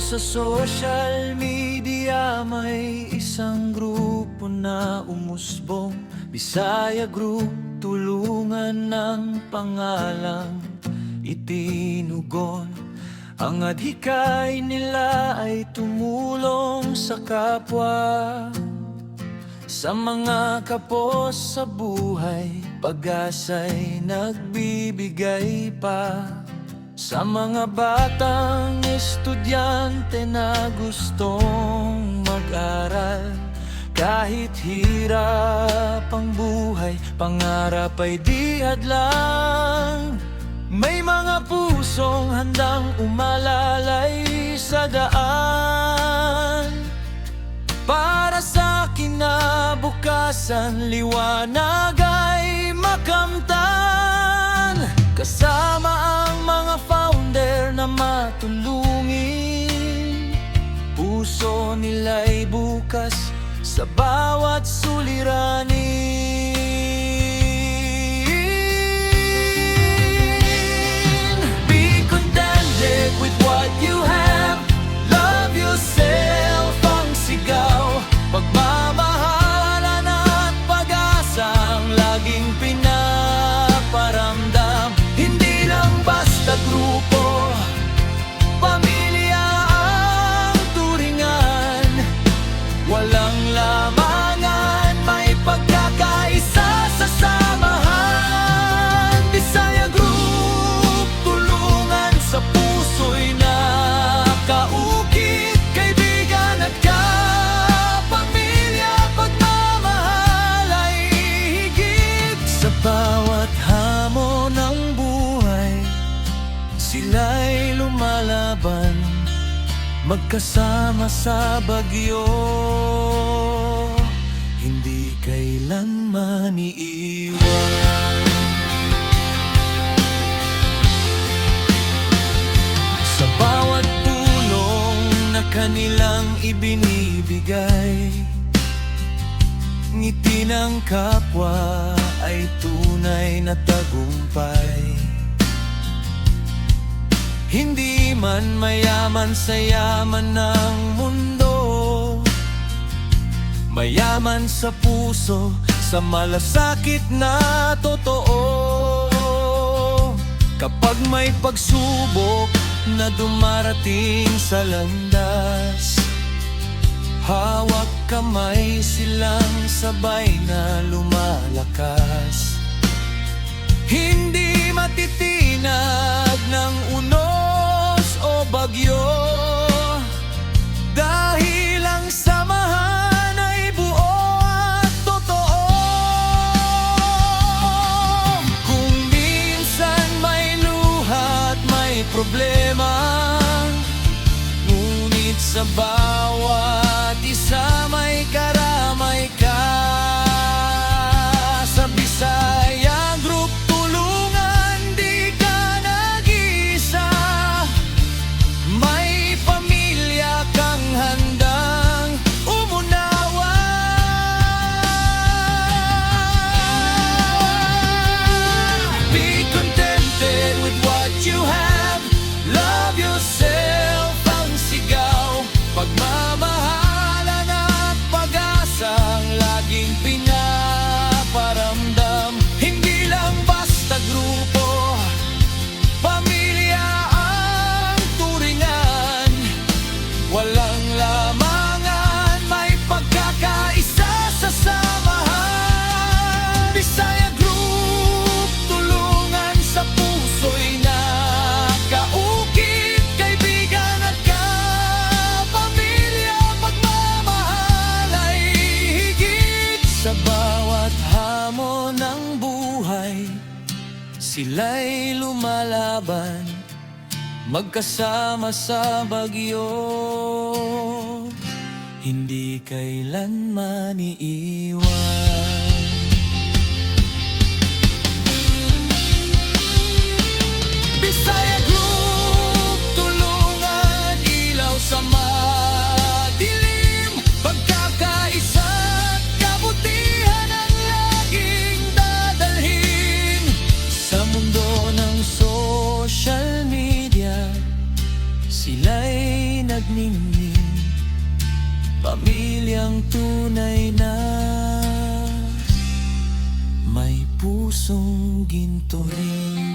sa social media may isang grupo na umusbong, Bisaya Group, tulungan ng pangalang itinugon. Ang adhikay nila ay tumulong sa kapwa, sa mga kapos sa buhay, pag-asa'y nagbibigay pa. Sa mga batang estudyante na gustong mag-aral, kahit hirap ang buhay, pangarap ay di hadlang. May mga pusong handang umalalay sa daan, para sa kinabukasan, liwanag ay makamtan. Kasama ang mga founder na matulungin, puso nila'y bukas sa bawat suliranin. Be contented with what you have, love yourself ang sigaw, pagmamahalan at pag-asa ang laging pinaparamdam. Hindi lang basta grupo, pamilya ang turingan, walang lamangan, may pagkakaisa sa samahan. Bisaya Group, tulungan sa puso'y nakaukit, kaibigan at kapamilya, pagmamahal ay higit. Sa bawat hamon ng buhay, sila'y lumalaban, magkasama sa bagyo, hindi kailanman iiwan. Sa bawat tulong na kanilang ibinibigay, ngiti ng kapwa ay tunay na tagumpay. Hindi man mayaman sa yaman ng mundo, mayaman sa puso, sa malasakit na totoo. Kapag may pagsubok na dumarating sa landas, hawak kamay silang sabay na lumalakas. Hindi matitinag ng unos o bagyo, dahil ang samahan ay buo at totoo. Kung minsan may luha at may problema, ngunit sa bawat isa may karamay ka. Sa Bisaya Group, tulungan, di ka nag-iisa, may pamilya kang handang umunawa. Be contented with what you have, love yourself ang sigaw, pagmamahalan at pag-asa ang laging pinaparamdam. Hindi lang basta grupo, pamilya ang turingan, walang lamangan, may pagkakaisa sa samahan. Bisaya Group, tulungan sa puso'y nakaukit, kaibigan at kapamilya, pagmamahal ay higit. Sa bawat hamon ng buhay, sila'y lumalaban, magkasama sa bagyo, hindi kailanman iiwan. Bisaya Group, tulungan, ilaw sa madilim, pagkakaisa at kabutihan ang laging dadalhin. Sa mundo ng social media, sila'y ningning, pamilyang tunay na may pusong ginto rin.